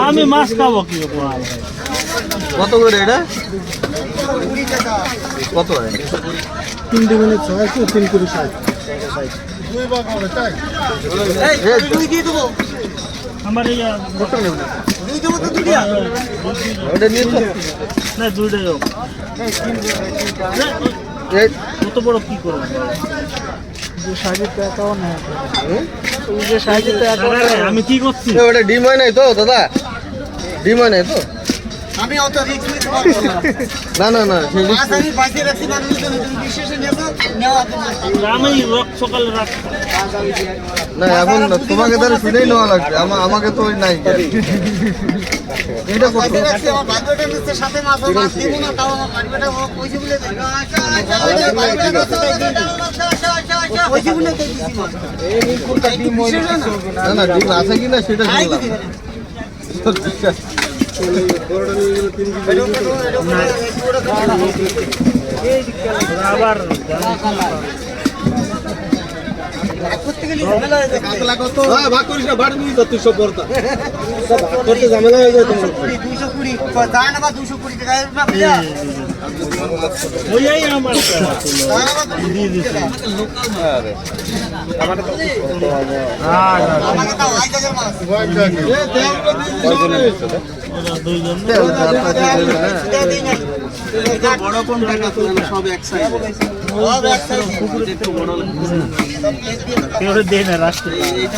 আমি মাছ খাবো কি কত করে এটা? কত? 3 মিনিট 3 করে 60 আমার কত বড় কি করবো আমি কি করছি? ওটা ডিম হয় নাই তো দাদা? ডিম হয় নাই তো? আমি অত রিস্ক নিতে পারবো না। না না না, মাছ আমি বাইরে রাখছি মানুষ তুমি বিশেষে নেওয়া আমি সকালে রাখ না, এখন তোমাকে তাহলে শুনেই নেওয়া লাগবে। আমাকে তো ওই নাই। এটা কত? রাখছি আমার বাচ্চাটা নিচ্ছে সাথে মাছ দেব না, তাও আমার বাড়িটা পয়সা বলে দেয়। পয়সা বলে দেয় দিছি মাছ। এই কোনটা ডিম হয় না না, ডিম আছে কিনা সেটা শুনলাম। আবার ভাগ করিস না, বাড়ি নিয়ে যাচ্ছিস সব বর্তা ভাগ করতে ঝামেলা হয়ে যায় তোমার। 220 যায় না বা 220 টাকা না ভাইয়া। ওই আমার দিয়ে দিচ্ছি। আমাকে তো ওই জায়গার মাছ। দুইজন বড় কোন টাকা সব এক সাইড। সব এক সাইড। কেউ দেয় না রাষ্ট্র